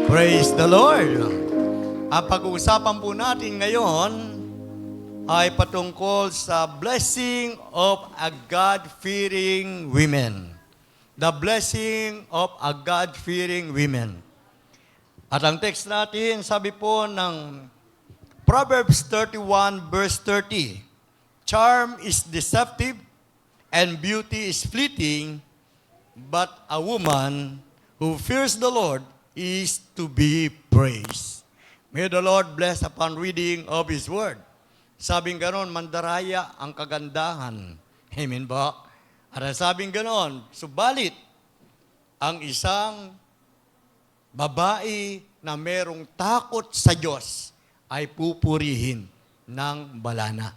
Praise the Lord! Ang pag-uusapan po natin ngayon ay patungkol sa blessing of a God-fearing women. The blessing of a God-fearing women. At ang text natin, sabi po ng Proverbs 31 verse 30, "Charm is deceptive and beauty is fleeting, but a woman who fears the Lord is to be praised." May the Lord bless upon reading of His Word. Sabing ganon, mandaraya ang kagandahan. Amen ba? At sabing ganon, subalit, ang isang babae na merong takot sa Diyos ay pupurihin ng balana.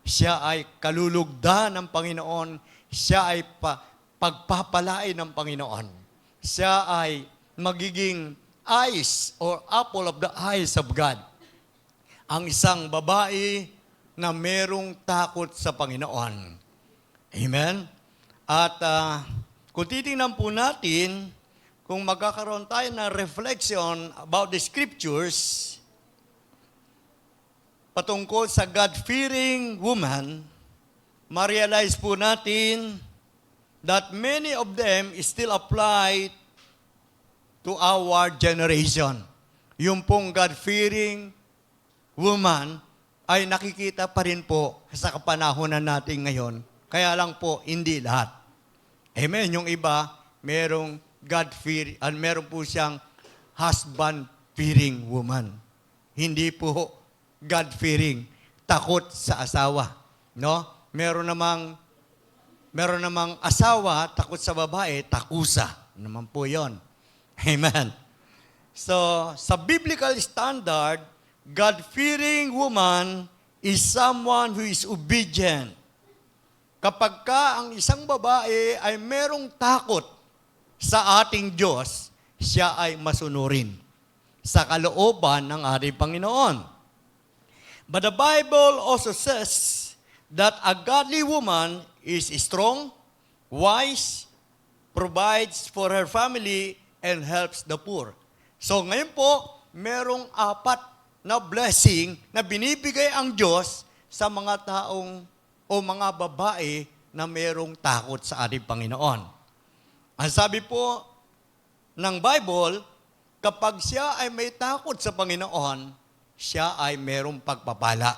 Siya ay kalulugdan ng Panginoon. Siya ay pagpapalain ng Panginoon. Siya ay magiging eyes or apple of the eyes of God. Ang isang babae na merong takot sa Panginoon. Amen? At kung titingnan po natin, kung magkakaroon tayo ng reflection about the scriptures, patungkol sa God-fearing woman, ma-realize po natin that many of them still apply to our generation. Yung pong God-fearing woman ay nakikita pa rin po sa kapanahonan natin ngayon. Kaya lang po, hindi lahat. Amen. Yung iba, merong God-fearing, meron po siyang husband-fearing woman. Hindi po God-fearing, takot sa asawa. No? Meron namang asawa, takot sa babae, takusa. Naman po yon. Amen. So, sa biblical standard, God-fearing woman is someone who is obedient. Kapag ka ang isang babae ay merong takot sa ating Diyos, siya ay masunurin sa kalooban ng ating Panginoon. But the Bible also says that a godly woman is strong, wise, provides for her family, and helps the poor. So ngayon po, merong 4 na blessing na binibigay ang Diyos sa mga taong o mga babae na merong takot sa ating Panginoon. Ang sabi po ng Bible, kapag siya ay may takot sa Panginoon, siya ay merong pagpapala.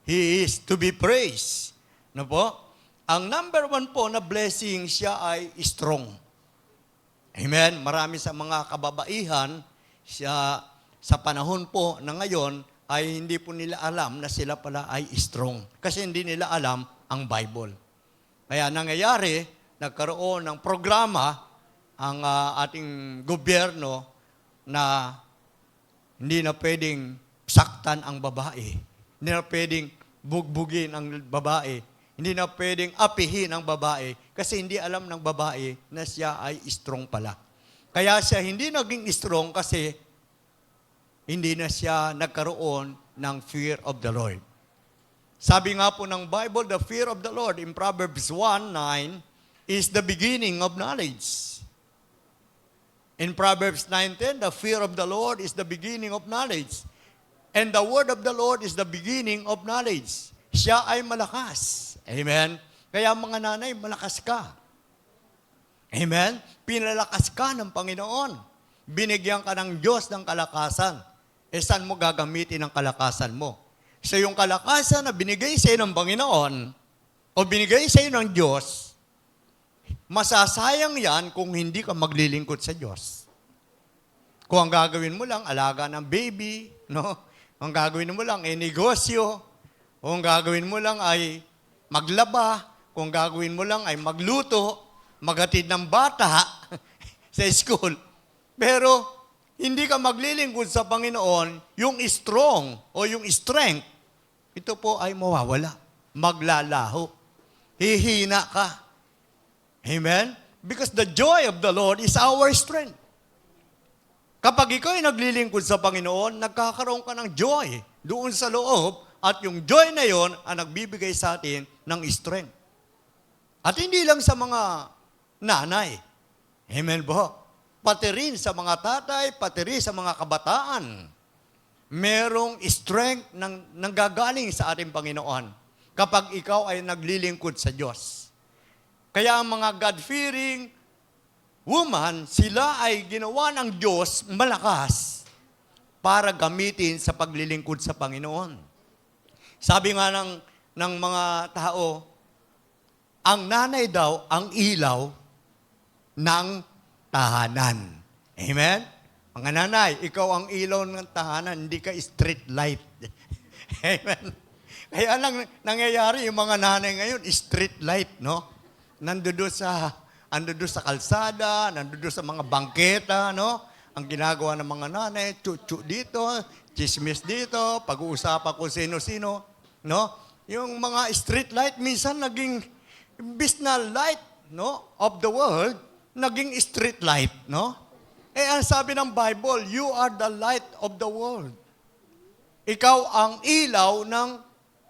He is to be praised. No po? Ang number 1 po na blessing, siya ay strong. Amen? Marami sa mga kababaihan, siya, sa panahon po na ngayon, ay hindi po nila alam na sila pala ay strong. Kasi hindi nila alam ang Bible. Kaya nangyayari, nagkaroon ng programa ang ating gobyerno na hindi na pwedeng saktan ang babae. Hindi na pwedeng bugbugin ang babae. Hindi na pwedeng apihin ang babae kasi hindi alam ng babae na siya ay strong pala. Kaya siya hindi naging strong kasi hindi na siya nagkaroon ng fear of the Lord. Sabi nga po ng Bible, the fear of the Lord in Proverbs 1:9 is the beginning of knowledge. In Proverbs 9:10, the fear of the Lord is the beginning of knowledge. And the word of the Lord is the beginning of knowledge. Siya ay malakas. Amen? Kaya mga nanay, malakas ka. Amen? Pinalakas ka ng Panginoon. Binigyan ka ng Diyos ng kalakasan. Saan mo gagamitin ang kalakasan mo? So yung kalakasan na binigay sa iyo ng Panginoon o binigay sa iyo ng Diyos, masasayang yan kung hindi ka maglilingkod sa Diyos. Kung ang gagawin mo lang, alaga ng baby, no? Ang gagawin mo lang ay negosyo, o ang gagawin mo lang ay maglaba, kung gagawin mo lang ay magluto, maghatid ng bata sa school. Pero hindi ka maglilingkod sa Panginoon, yung strong o yung strength, ito po ay mawawala. Maglalaho. Hihina ka. Amen? Because the joy of the Lord is our strength. Kapag ikaw ay naglilingkod sa Panginoon, nagkakaroon ka ng joy doon sa loob at yung joy na yon ang nagbibigay sa atin ng strength. At hindi lang sa mga nanay. Amen po? pati rin sa mga tatay, pati rin sa mga kabataan, merong strength ng nanggagaling sa ating Panginoon kapag ikaw ay naglilingkod sa Diyos. Kaya ang mga God-fearing woman, sila ay ginawa ng Diyos malakas para gamitin sa paglilingkod sa Panginoon. Sabi nga ng mga tao, ang nanay daw ang ilaw ng tahanan. Amen? Mga nanay, ikaw ang ilaw ng tahanan, hindi ka street light. Amen? Kaya lang nangyayari yung mga nanay ngayon, street light, no? Nandoon sa kalsada, nandoon sa mga bangketa, no? Ang ginagawa ng mga nanay, chuchu dito, chismis dito, pag-uusapan kung sino-sino, no? Yung mga street light, minsan naging imbis na light, no, of the world, naging street light, no? Ang sabi ng Bible, you are the light of the world. Ikaw ang ilaw ng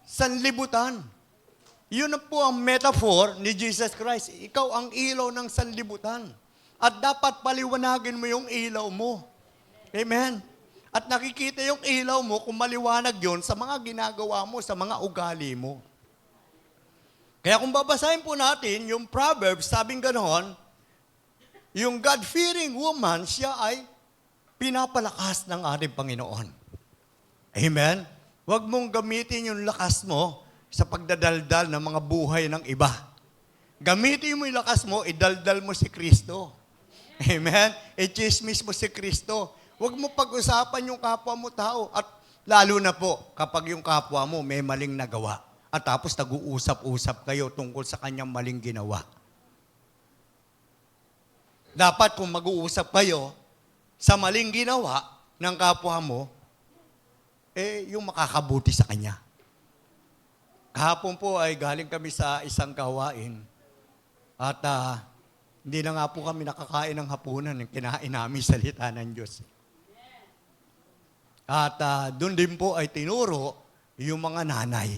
sanlibutan. Yun na po ang metaphor ni Jesus Christ. Ikaw ang ilaw ng sanlibutan. At dapat paliwanagin mo yung ilaw mo. Amen? At nakikita yung ilaw mo kung maliwanag yun sa mga ginagawa mo, sa mga ugali mo. Kaya kung babasahin po natin yung Proverbs, sabing ganoon, yung God-fearing woman, siya ay pinapalakas ng ating Panginoon. Amen? Huwag mong gamitin yung lakas mo sa pagdadaldal ng mga buhay ng iba. Gamitin mo yung lakas mo, idaldal mo si Kristo. Amen? I-chismis mo si Kristo. Huwag mo pag-usapan yung kapwa mo tao. At lalo na po, kapag yung kapwa mo may maling nagawa. At tapos nag-uusap-usap kayo tungkol sa kanyang maling ginawa. Dapat kung mag-uusap kayo sa maling ginawa ng kapwa mo, yung makakabuti sa kanya. Kahapon po ay galing kami sa isang gawain at hindi na nga po kami nakakain ng hapunan, kinain namin salita ng Diyos. At doon din po ay tinuro yung mga nanay.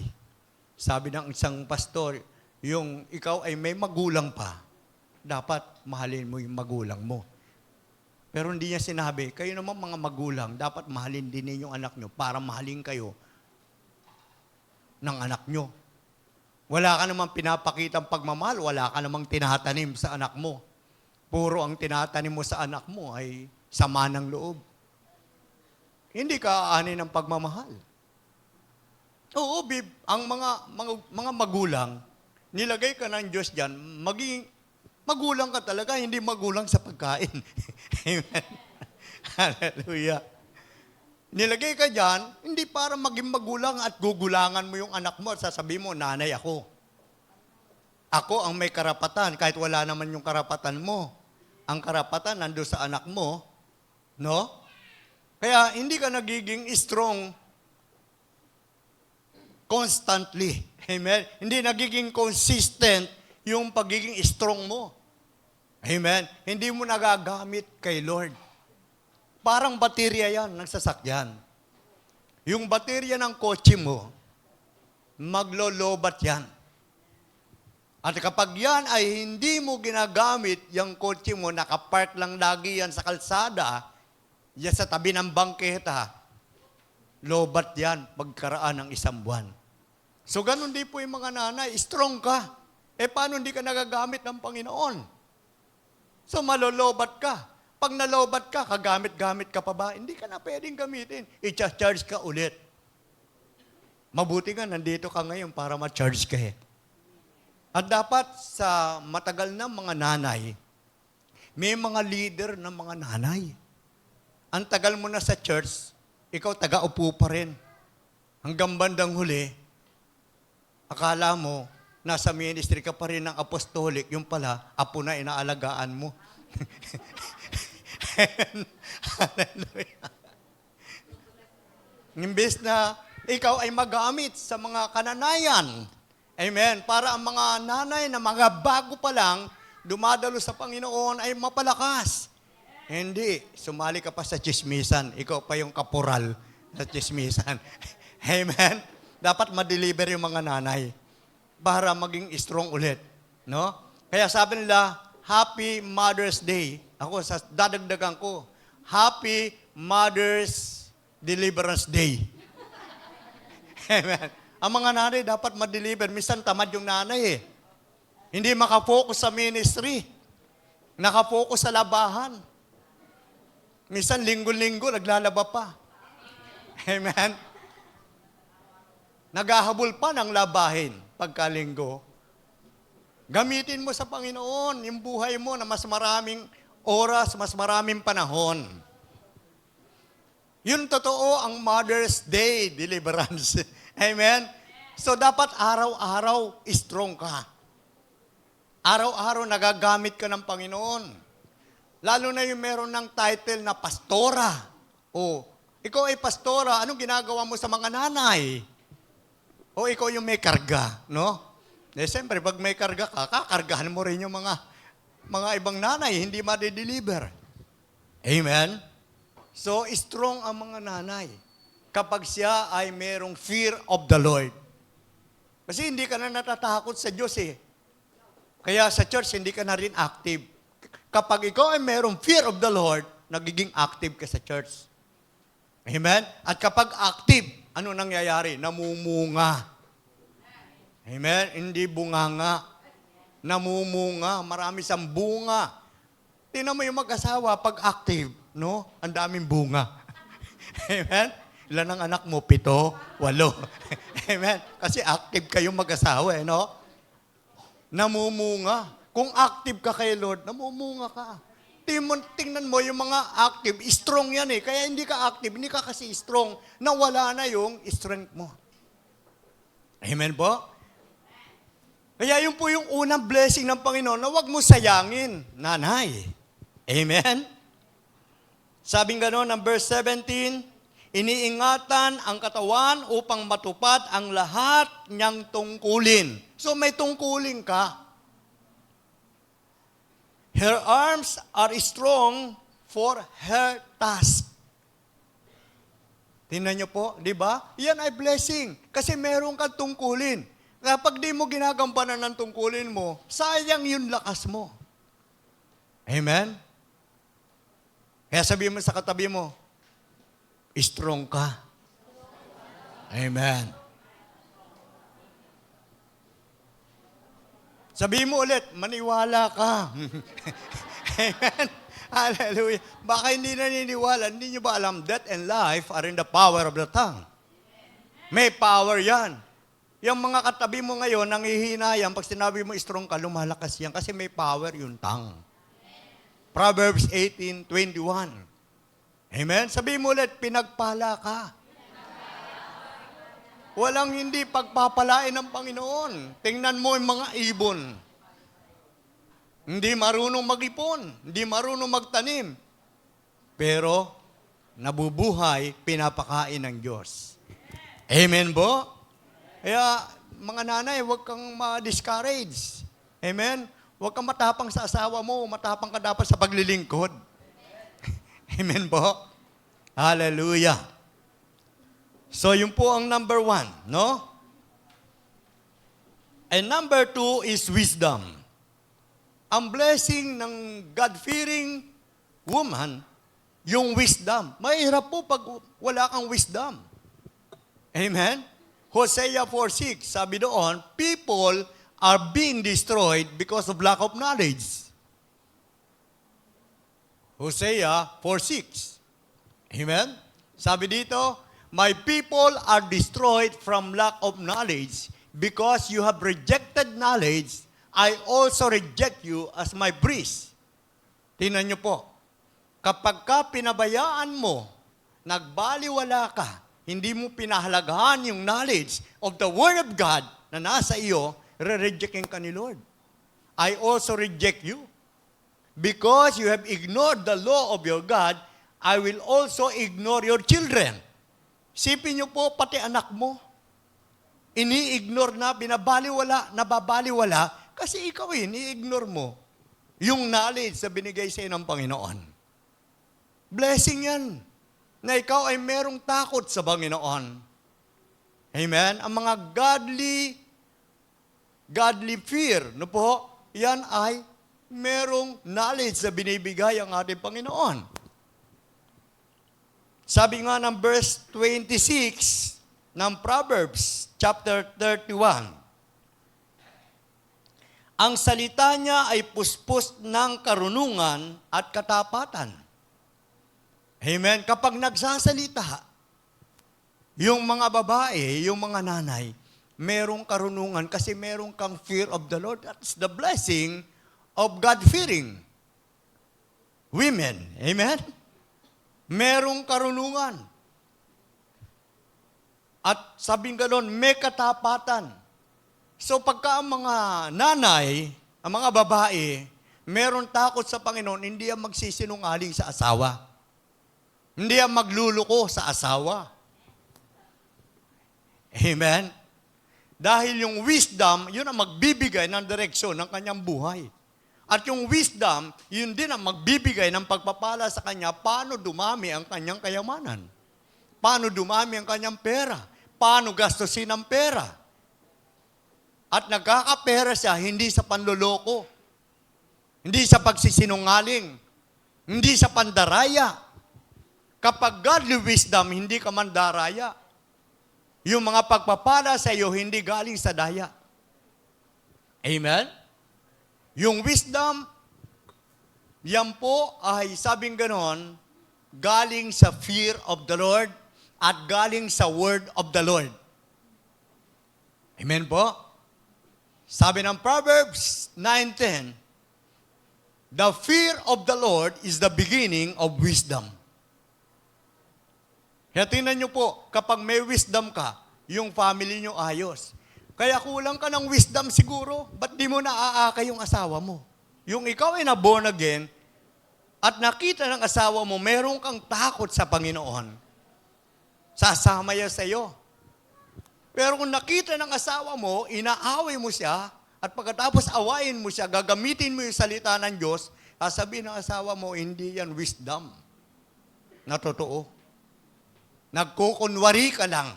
Sabi ng isang pastor, yung ikaw ay may magulang pa, dapat mahalin mo yung magulang mo. Pero hindi niya sinabi, kayo naman mga magulang, dapat mahalin din ninyong anak nyo para mahalin kayo ng anak nyo. Wala ka namang pinapakitang pagmamahal, wala ka namang tinatanim sa anak mo. Puro ang tinatanim mo sa anak mo ay sama ng loob. Hindi ka aanin ng pagmamahal. Oo, ang mga magulang, nilagay ka ng Diyos dyan, maging magulang ka talaga, hindi magulang sa pagkain. Amen. Hallelujah. Nilagay ka dyan, hindi para maging magulang at gugulangan mo yung anak mo at sasabihin mo, nanay ako. Ako ang may karapatan, kahit wala naman yung karapatan mo. Ang karapatan nando sa anak mo, no? Kaya hindi ka nagiging strong constantly. Amen? Hindi nagiging consistent yung pagiging strong mo. Amen? Hindi mo nagagamit kay Lord. Parang baterya yan ng sasakyan. Yung baterya ng kotse mo, maglolobat yan. At kapag yan ay hindi mo ginagamit, yung kotse mo, nakapark lang lagi yan sa kalsada, yan sa tabi ng bangketa, lobat yan pagkaraan ng isang buwan. So ganun din po yung mga nanay, strong ka. Paano hindi ka nagagamit ng Panginoon? So malolobat ka. Pag nalobat ka, kagamit-gamit ka pa ba? Hindi ka na pwedeng gamitin. I-charge ka ulit. Mabuti nga, nandito ka ngayon para ma-charge ka At dapat sa matagal na mga nanay, may mga leader ng mga nanay. Ang tagal mo na sa church, ikaw taga-upo pa rin. Hanggang bandang huli, akala mo, nasa ministry ka pa rin ng apostolic, yung pala, apo na inaalagaan mo. Hallelujah. Imbes na ikaw ay magamit sa mga kananayan. Amen. Para ang mga nanay na mga bago pa lang, dumadalo sa Panginoon ay mapalakas. Hindi. Sumali ka pa sa chismisan. Ikaw pa yung kaporal sa chismisan. Amen. Dapat ma-deliver yung mga nanay para maging strong ulit. No? Kaya sabi nila, Happy Mother's Day Ako, dadagdagan ko, Happy Mother's Deliverance Day. Amen. Ang mga nanay dapat ma-deliver. Minsan tamad yung nanay eh. Hindi makafocus sa ministry. Nakafocus sa labahan. Minsan linggo-linggo naglalaba pa. Amen. Naghahabol pa ng labahin pagkalinggo. Gamitin mo sa Panginoon yung buhay mo na mas maraming oras, mas maraming panahon. Yun totoo ang Mother's Day deliverance. Amen? So dapat araw-araw strong ka. Araw-araw nagagamit ka ng Panginoon. Lalo na yung meron ng title na pastora. O, ikaw ay pastora, anong ginagawa mo sa mga nanay? O ikaw yung may karga, no? Siyempre, pag may karga ka, kakargahan mo rin yung mga ibang nanay, hindi ma-deliver. Amen? So, strong ang mga nanay kapag siya ay merong fear of the Lord. Kasi hindi ka na natatakot sa Diyos eh. Kaya sa church, hindi ka na rin active. Kapag ikaw ay merong fear of the Lord, nagiging active ka sa church. Amen? At kapag active, ano nangyayari? Namumunga. Amen? Hindi bunganga. Namumunga. Marami siyang bunga. Tingnan mo yung mag-asawa pag active, no? Ang daming bunga. Amen? Ilan ang anak mo? 7, 8. Amen? Kasi active kayong mag-asawa, eh, no? Namumunga. Kung active ka kay Lord, namumunga ka. Tingnan mo yung mga active, strong yan eh. Kaya hindi ka active, hindi ka kasi strong, nawala na yung strength mo. Amen po? Kaya yun po yung unang blessing ng Panginoon na huwag mo sayangin, nanay. Amen? Sabing gano'n ng verse 17, iniingatan ang katawan upang matupad ang lahat niyang tungkulin. So may tungkulin ka. Her arms are strong for her task. Tingnan niyo po, di ba? Yan ay blessing. Kasi meron kang tungkulin. Kapag di mo ginagampanan ng tungkulin mo, sayang yung lakas mo. Amen? Kaya sabihin mo sa katabi mo, strong ka. Amen. Sabihin mo ulit, maniwala ka. Amen. Hallelujah. Baka hindi naniniwala, hindi nyo ba alam, death and life are in the power of the tongue. May power yan. Yung mga katabi mo ngayon, nanghihina yan, pag sinabi mo strong ka, lumalakas yan kasi may power yung tongue. Proverbs 18:21. Amen? Sabihin mo ulit, pinagpala ka. Walang hindi pagpapalain ng Panginoon. Tingnan mo yung mga ibon. Hindi marunong mag-ipon, hindi marunong magtanim. Pero, nabubuhay, pinapakain ng Diyos. Amen po? Kaya, mga nanay, huwag kang ma-discourage. Amen? Huwag kang matapang sa asawa mo, matapang ka dapat sa paglilingkod. Amen po? Hallelujah. So, yun po ang number 1, no? And number 2 is wisdom. Ang blessing ng God-fearing woman, yung wisdom. Mahirap po pag wala kang wisdom. Amen? Hosea 4:6, sabi doon, people are being destroyed because of lack of knowledge. Hosea 4:6. Amen? Sabi dito, my people are destroyed from lack of knowledge because you have rejected knowledge. I also reject you as my priest. Tingnan niyo po, kapag ka pinabayaan mo, nagbaliwala ka, hindi mo pinahalagahan yung knowledge of the Word of God na nasa iyo, re-rejectin ka ni Lord. I also reject you. Because you have ignored the law of your God, I will also ignore your children. Sipin niyo po, pati anak mo, ini-ignore na, binabaliwala, nababaliwala, kasi ikaw ini-ignore mo yung knowledge na binigay sa iyo ng Panginoon. Blessing yan, na ikaw ay merong takot sa Panginoon. Amen? Ang mga godly fear, no po, yan ay merong knowledge na binibigay ang ating Panginoon. Sabi nga ng verse 26 ng Proverbs, chapter 31, ang salita niya ay puspos ng karunungan at katapatan. Amen? Kapag nagsasalita, yung mga babae, yung mga nanay, merong karunungan kasi merong kang fear of the Lord. That's the blessing of God-fearing women. Amen? Merong karunungan. At sabing gano'n, may katapatan. So pagka ang mga nanay, ang mga babae, meron takot sa Panginoon, hindi yan magsisinungaling sa asawa. Hindi yan magluluko sa asawa. Amen? Dahil yung wisdom, yun ang magbibigay ng direksyon ng kanyang buhay. At yung wisdom, yun din ang magbibigay ng pagpapala sa kanya paano dumami ang kanyang kayamanan. Paano dumami ang kanyang pera. Paano gastusin ang pera. At nagkakapera siya hindi sa panloloko, hindi sa pagsisinungaling, hindi sa pandaraya. Kapag godly wisdom, hindi ka mandaraya. Yung mga pagpapala sa iyo, hindi galing sa daya. Amen? Yung wisdom, yan po ay sabing ganon, galing sa fear of the Lord at galing sa word of the Lord. Amen po? Sabi ng Proverbs 9:10, the fear of the Lord is the beginning of wisdom. Kaya tingnan nyo po, kapag may wisdom ka, yung family nyo ayos. Kaya kulang ka ng wisdom siguro, ba't di mo naaakay yung asawa mo? Yung ikaw ay na-born again, at nakita ng asawa mo, meron kang takot sa Panginoon, sasama yan sa iyo. Pero kung nakita ng asawa mo, inaaway mo siya, at pagkatapos awayin mo siya, gagamitin mo yung salita ng Diyos, sasabihin ng asawa mo, hindi yan wisdom na totoo. Nagkukunwari ka lang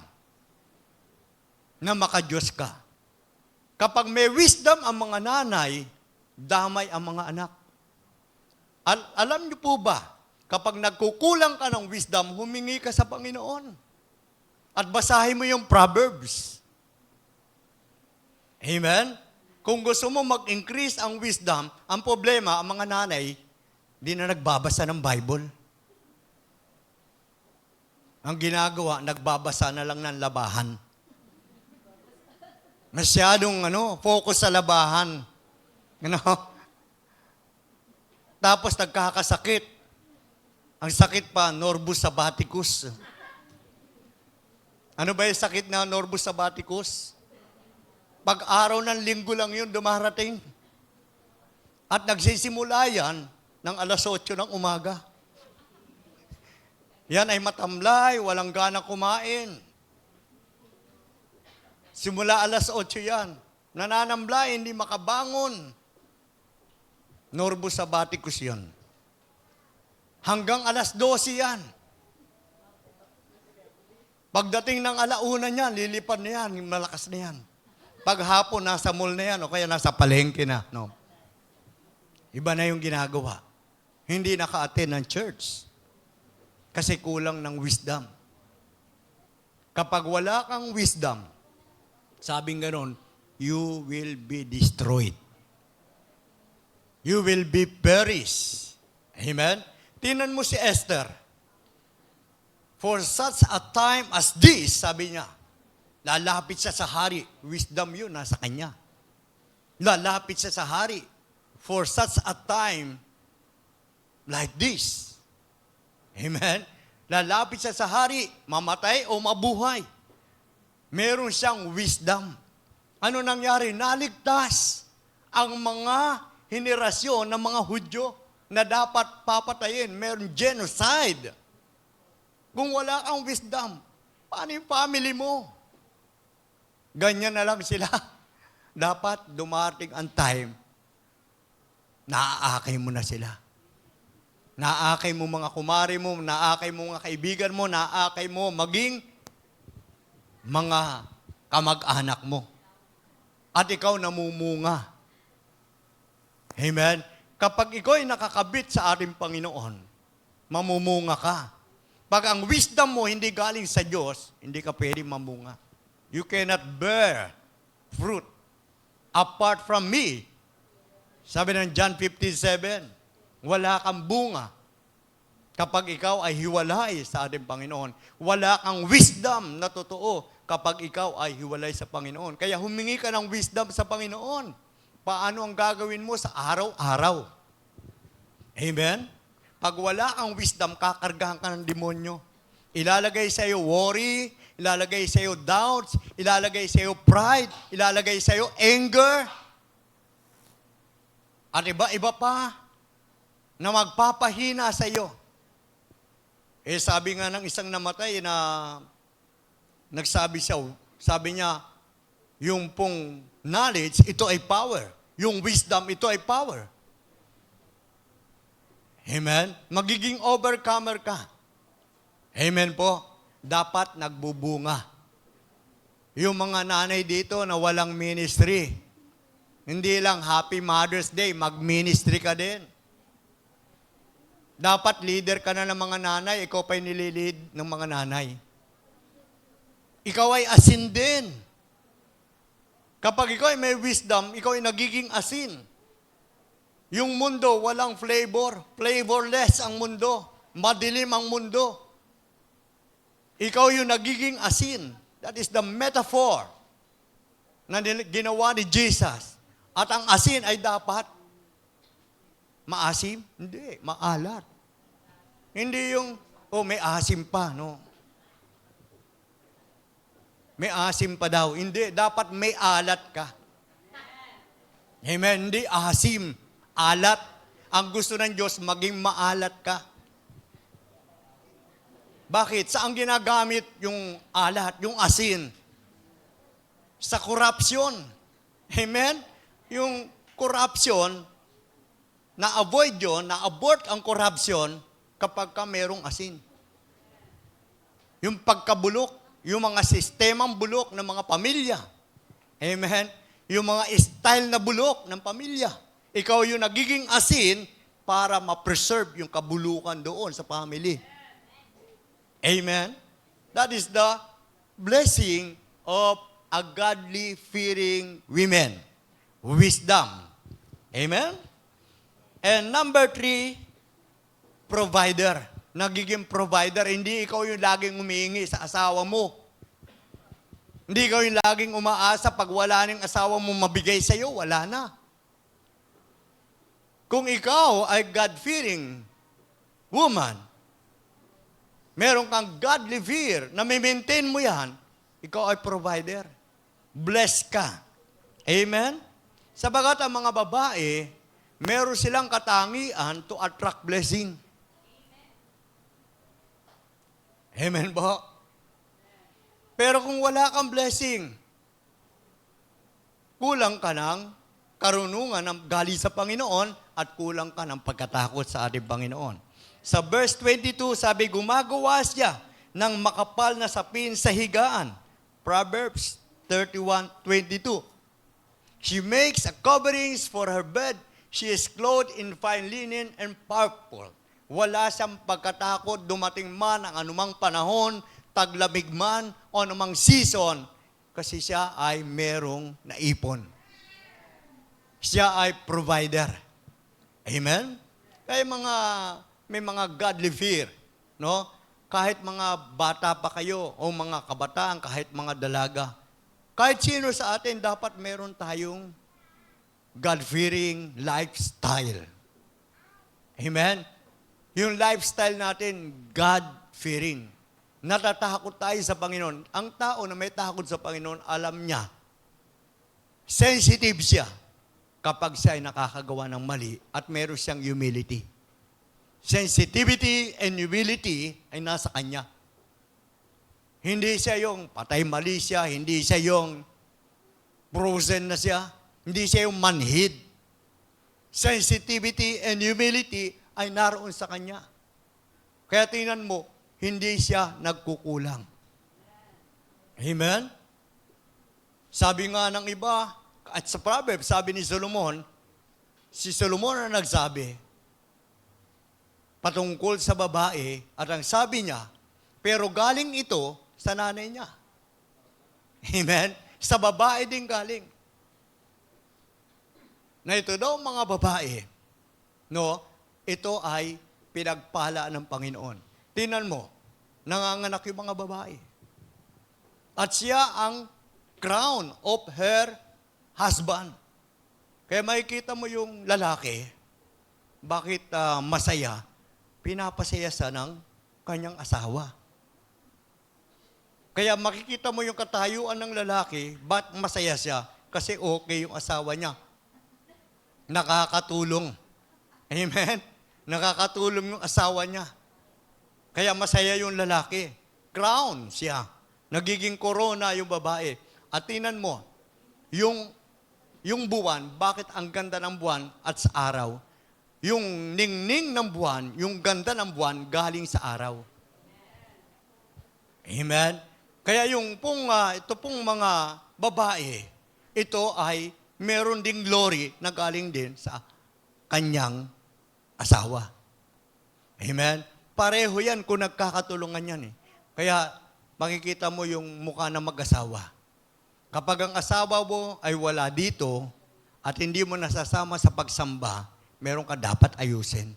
na makadiyos ka. Kapag may wisdom ang mga nanay, damay ang mga anak. Alam niyo po ba, kapag nagkukulang ka ng wisdom, humingi ka sa Panginoon. At basahin mo yung Proverbs. Amen? Kung gusto mo mag-increase ang wisdom, ang problema, ang mga nanay, di na nagbabasa ng Bible. Ang ginagawa, nagbabasa na lang ng labahan. Masyadong focus sa labahan. Tapos nagkakasakit. Ang sakit pa, Morbus Sabbaticus. Ano ba yung sakit na Morbus Sabbaticus? Pag-araw ng linggo lang yun dumarating. At nagsisimula yan ng alas 8 ng umaga. Yan ay matamlay, walang gana kumain. Simula alas 8 yan. Nananamlay, hindi makabangon. Morbus Sabbaticus yan. Hanggang alas 12 yan. Pagdating ng alauna niyan, lilipad na yan, malakas na yan. Paghapon, nasa mall na yan, o kaya nasa palengke na. No. Iba na yung ginagawa. Hindi naka-attend ng church. Kasi kulang ng wisdom. Kapag wala kang wisdom, sabing ganon, you will be destroyed. You will be perished. Amen? Tingnan mo si Esther. For such a time as this, sabi niya, lalapit siya sa hari. Wisdom yun, nasa kanya. Lalapit siya sa hari. For such a time like this. Amen? Lalapit siya sa hari, mamatay o mabuhay. Meron siyang wisdom. Ano nangyari? Naligtas ang mga henerasyon ng mga Hudyo na dapat papatayin. Meron genocide. Kung wala kang wisdom, paano yung family mo? Ganyan na lang sila. Dapat dumating ang time, naaakay mo na sila. Naakay mo mga kumari mo, naakay mo mga kaibigan mo, naakay mo maging mga kamag-anak mo. At ikaw namumunga. Amen? Kapag ikaw ay nakakabit sa ating Panginoon, mamumunga ka. Pag ang wisdom mo hindi galing sa Diyos, hindi ka pwedeng mamunga. You cannot bear fruit apart from me. Sabi ng John 15:7, wala kang bunga kapag ikaw ay hiwalay sa ating Panginoon. Wala kang wisdom na totoo kapag ikaw ay hiwalay sa Panginoon. Kaya humingi ka ng wisdom sa Panginoon. Paano ang gagawin mo sa araw-araw? Amen? Pag wala kang wisdom, kakargahan ka ng demonyo. Ilalagay sa iyo worry, ilalagay sa iyo doubts, ilalagay sa iyo pride, ilalagay sa iyo anger. At iba-iba pa na magpapahina sa iyo. Sabi nga ng isang namatay na nagsabi siya, sabi niya, yung pong knowledge, ito ay power. Yung wisdom, ito ay power. Amen? Magiging overcomer ka. Amen po? Dapat nagbubunga. Yung mga nanay dito na walang ministry, hindi lang Happy Mother's Day, mag-ministry ka din. Dapat leader ka na ng mga nanay, ikaw pa'y nililid ng mga nanay. Ikaw ay asin din. Kapag ikaw ay may wisdom, ikaw ay nagiging asin. Yung mundo, walang flavor. Flavorless ang mundo. Madilim ang mundo. Ikaw yung nagiging asin. That is the metaphor na ginawa ni Jesus. At ang asin ay dapat maasim? Hindi, maalat. Hindi yung, may asim pa, no? May asim pa daw. Hindi, dapat may alat ka. Amen, hindi asim. Alat. Ang gusto ng Diyos, maging maalat ka. Bakit? Saan ginagamit yung alat, yung asin? Sa corruption. Amen? Yung corruption, na-avoid yun, na-abort ang corruption kapag ka merong asin. Yung pagkabulok, yung mga sistemang bulok ng mga pamilya. Amen? Yung mga style na bulok ng pamilya. Ikaw yung nagiging asin para ma-preserve yung kabulukan doon sa family. Amen? That is the blessing of a godly fearing women. Wisdom. Amen? And number 3, provider. Nagiging provider. Hindi ikaw yung laging humihingi sa asawa mo. Hindi ikaw yung laging umaasa pag wala ng asawa mo mabigay sa iyo, wala na. Kung ikaw ay God-fearing woman, meron kang godly fear na may-maintain mo yan, ikaw ay provider. Blessed ka. Amen? Sabagat ang mga babae, meron silang katangian to attract blessing. Amen po? Pero kung wala kang blessing, kulang ka ng karunungan ng galing sa Panginoon at kulang ka ng pagkatakot sa ating Panginoon. Sa verse 22, sabi, gumagawa siya ng makapal na sapin sa higaan. Proverbs 31:22. She makes a coverings for her bed. She is clothed in fine linen and purple. Wala siyang pagkatakot dumating man ang anumang panahon, taglamig man o anumang season, kasi siya ay merong naipon. Siya ay provider. Amen? Kaya may mga godly fear, no? Kahit mga bata pa kayo o mga kabataan, kahit mga dalaga, kahit sino sa atin, dapat meron tayong God-fearing lifestyle. Amen? Yung lifestyle natin, God-fearing. Natatakot tayo sa Panginoon. Ang tao na may takot sa Panginoon, alam niya, sensitive siya kapag siya ay nakakagawa ng mali at meron siyang humility. Sensitivity and humility ay nasa kanya. Hindi siya yung patay mali siya, hindi siya yung frozen na siya, hindi siya yung manhid. Sensitivity and humility ay naroon sa kanya. Kaya tingnan mo, hindi siya nagkukulang. Amen? Sabi nga ng iba, at sa Proverbs, sabi ni Solomon, Si Solomon ang nagsabi patungkol sa babae at ang sabi niya, pero galing ito sa nanay niya. Amen? Sa babae din galing. Na ito daw mga babae, no, ito ay pinagpala ng Panginoon. Tingnan mo, nanganganak yung mga babae. At siya ang crown of her husband. Kaya makikita mo yung lalaki, bakit masaya? Pinapasaya sa ng kanyang asawa. Kaya makikita mo yung katayuan ng lalaki, ba't masaya siya? Kasi okay yung asawa niya. Nakakatulong. Amen? Nakakatulong yung asawa niya. Kaya masaya yung lalaki. Crown siya. Nagiging corona yung babae. At tingnan mo, yung buwan, bakit ang ganda ng buwan at sa araw? Yung ningning ng buwan, yung ganda ng buwan galing sa araw. Amen? Kaya ito pong mga babae, ito ay meron ding glory na galing din sa kanyang asawa. Amen? Pareho yan kung nagkakatulungan yan eh. Kaya makikita mo yung mukha ng mag-asawa. Kapag ang asawa mo ay wala dito at hindi mo nasasama sa pagsamba, meron ka dapat ayusin.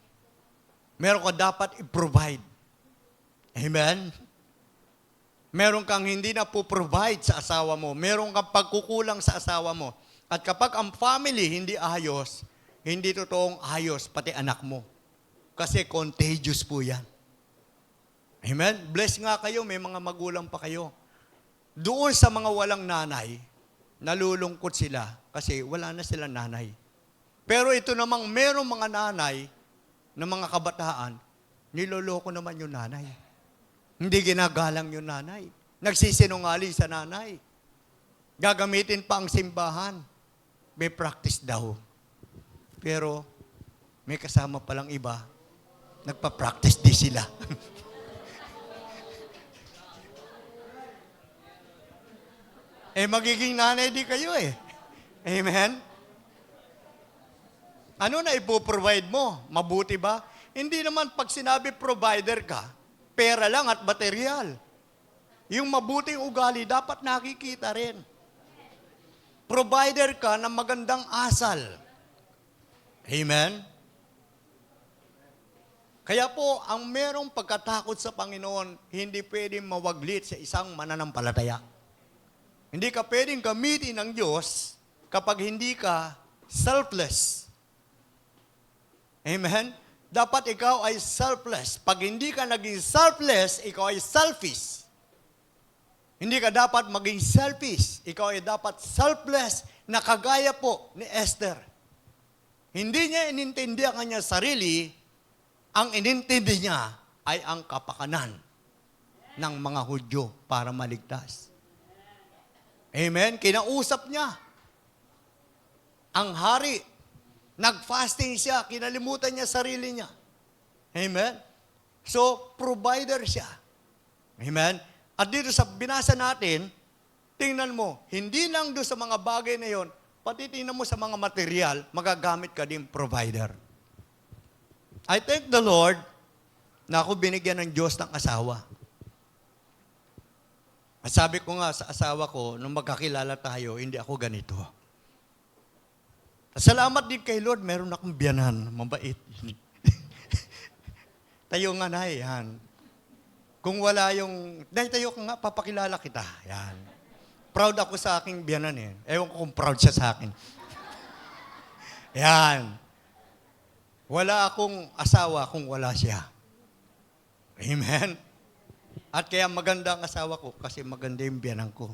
Meron ka dapat i-provide. Amen? Meron kang hindi na po-provide sa asawa mo. Meron kang pagkukulang sa asawa mo. At kapag ang family hindi ayos, hindi totoong ayos, pati anak mo. Kasi contagious po yan. Amen? Bless nga kayo, may mga magulang pa kayo. Doon sa mga walang nanay, nalulungkot sila kasi wala na silang nanay. Pero ito namang merong mga nanay na mga kabataan, niloloko naman yung nanay. Hindi ginagalang yung nanay. Nagsisinungaling sa nanay. Gagamitin pa ang simbahan. May practice daw. Pero may kasama palang iba, nagpa-practice di sila. Magiging nanay di kayo eh. Amen? Ano na ipoprovide mo? Mabuti ba? Hindi naman pag sinabi provider ka, pera lang at material. Yung mabuting ugali, dapat nakikita rin. Provider ka ng magandang asal. Amen? Kaya po, ang merong pagkatakot sa Panginoon, hindi pwedeng mawaglit sa isang mananampalataya. Hindi ka pwedeng gamitin ng Diyos kapag hindi ka selfless. Amen? Dapat ikaw ay selfless. Pag hindi ka naging selfless, ikaw ay selfish. Hindi ka dapat maging selfish. Ikaw ay dapat selfless na kagaya po ni Esther. Hindi niya inintindi ang kanyang sarili, ang inintindi niya ay ang kapakanan ng mga Hudyo para maligtas. Amen? Kinausap niya ang hari. Nag-fasting siya, kinalimutan niya sarili niya. Amen? So, provider siya. Amen? At dito sa binasa natin, tingnan mo, hindi lang doon sa mga bagay na yon, pati tingnan mo sa mga material, magagamit ka din provider. I thank the Lord na ako binigyan ng Diyos ng asawa. At sabi ko nga sa asawa ko, nung magkakilala tayo, hindi ako ganito. Salamat din kay Lord, meron akong biyanan, mabait. Tayo nga na yan. Kung wala yung, dahil tayo ka nga, papakilala kita. Yan. Proud ako sa aking biyanan eh. Ewan ko kung proud siya sa akin. Yan. Wala akong asawa kung wala siya. Amen? At kaya maganda ang asawa ko kasi maganda yung biyanan ko.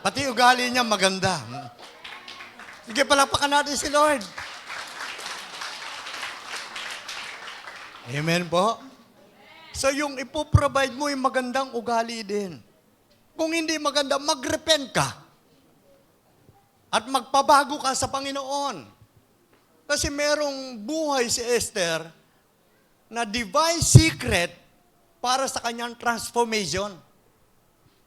Pati ugali niya maganda. Sige, palakpakan natin si Lord. Amen po? So yung ipoprovide mo yung magandang ugali din. Kung hindi maganda, mag-repent ka. At magpabago ka sa Panginoon. Kasi merong buhay si Esther na divine secret para sa kanyang transformation.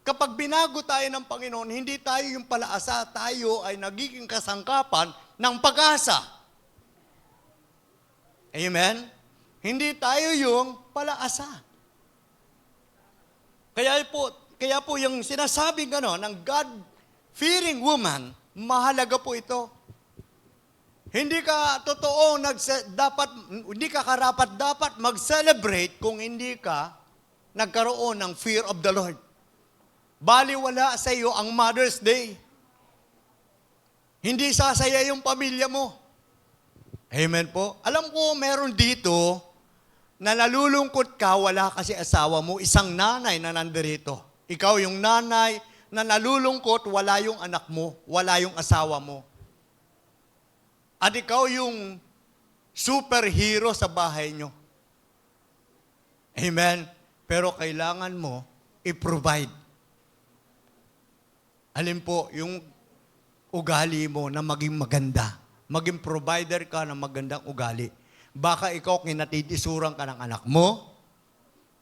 Kapag binago tayo ng Panginoon, hindi tayo yung palaasa, tayo ay nagiging kasangkapan ng pag-asa. Amen? Hindi tayo yung palaasa. Kaya po yung sinasabing ng God-fearing woman, mahalaga po ito. Hindi ka hindi ka karapat-dapat mag-celebrate kung hindi ka nagkaroon ng fear of the Lord. Baliwala sa iyo ang Mother's Day. Hindi sasaya yung pamilya mo. Amen po. Alam ko meron dito na nalulungkot ka, wala kasi asawa mo, isang nanay na nandirito. Ikaw yung nanay na nalulungkot, wala yung anak mo, wala yung asawa mo. At ikaw yung superhero sa bahay nyo. Amen? Pero kailangan mo i-provide. Alin po, yung ugali mo na maging maganda. Maging provider ka ng magandang ugali. Baka ikaw kinatitisuran ka ng anak mo,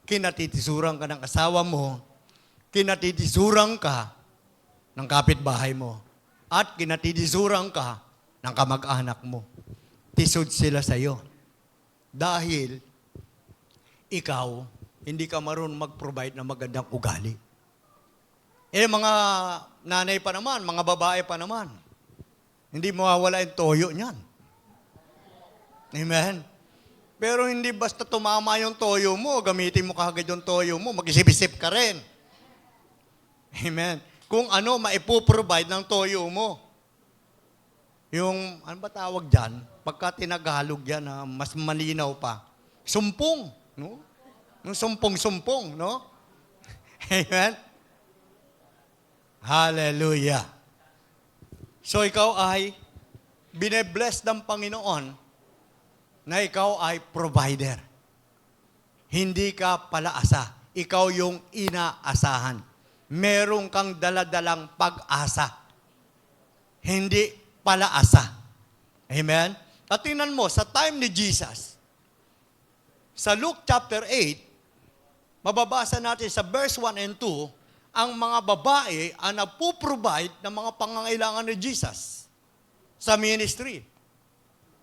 kinatitisuran ka ng asawa mo, kinatitisuran ka ng kapitbahay mo, at kinatitisuran ka ng kamag-anak mo. Tisod sila sa iyo. Dahil ikaw, hindi ka marunong mag-provide ng magandang ugali. Mga nanay pa naman, mga babae pa naman, hindi mawawala yung toyo niyan. Amen? Pero hindi basta tumama yung toyo mo, gamitin mo kagad yung toyo mo, mag-isip-isip ka rin. Amen? Kung ano, maipoprovide ng toyo mo. Yung, ano ba tawag dyan? Pagka tinagalog yan, mas malinaw pa. Sumpong, no? Yung sumpong-sumpong, no? Amen? Hallelujah. So ikaw ay binebless ng Panginoon na ikaw ay provider. Hindi ka palaasa. Ikaw yung inaasahan. Merong kang daladalang pag-asa. Hindi palaasa. Amen? At tingnan mo, sa time ni Jesus, sa Luke chapter 8, mababasa natin sa verse 1 and 2, ang mga babae ang nagpo-provide ng mga pangangailangan ni Jesus sa ministry.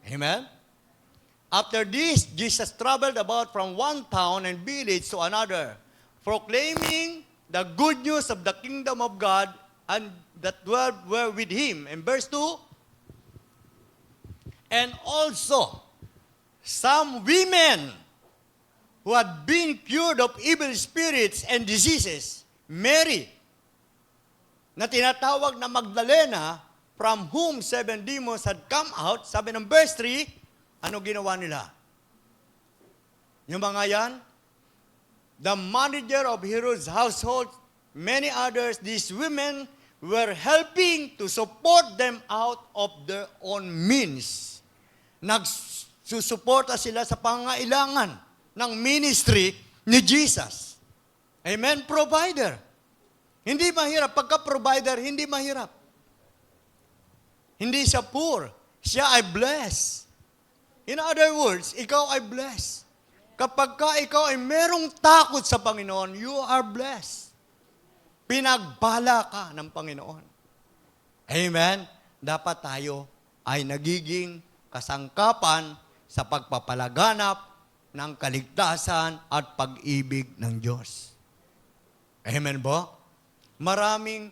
Amen? After this, Jesus traveled about from one town and village to another, proclaiming the good news of the kingdom of God and that were with him. In verse 2, and also some women who had been cured of evil spirits and diseases, Mary, na tinatawag na Magdalena, from whom 7 demons had come out, sabi ng verse 3, ano ginawa nila? Yung mga yan, the manager of Herod's household, many others, these women were helping to support them out of their own means. Nagsusuporta sila sa pangailangan ng ministry ni Jesus. Amen? Provider. Hindi mahirap. Pagka-provider, hindi mahirap. Hindi siya poor. Siya ay blessed. In other words, ikaw ay blessed. Kapag ka ikaw ay merong takot sa Panginoon, you are blessed. Pinagbala ka ng Panginoon. Amen? Dapat tayo ay nagiging kasangkapan sa pagpapalaganap ng kaligtasan at pag-ibig ng Diyos. Amen ba? Maraming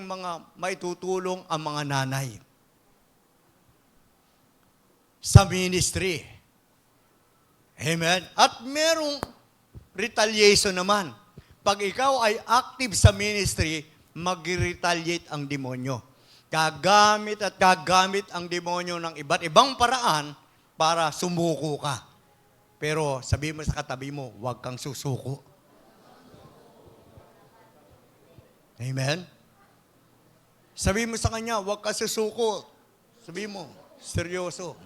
mga maitutulong ang mga nanay sa ministry. Amen? At merong retaliation naman. Pag ikaw ay active sa ministry, mag-retaliate ang demonyo. Gagamit at gagamit ang demonyo ng iba't ibang paraan para sumuko ka. Pero sabi mo sa katabi mo, huwag kang susuko. Amen? Sabi mo sa kanya, huwag kang susuko. Sabi mo, seryoso.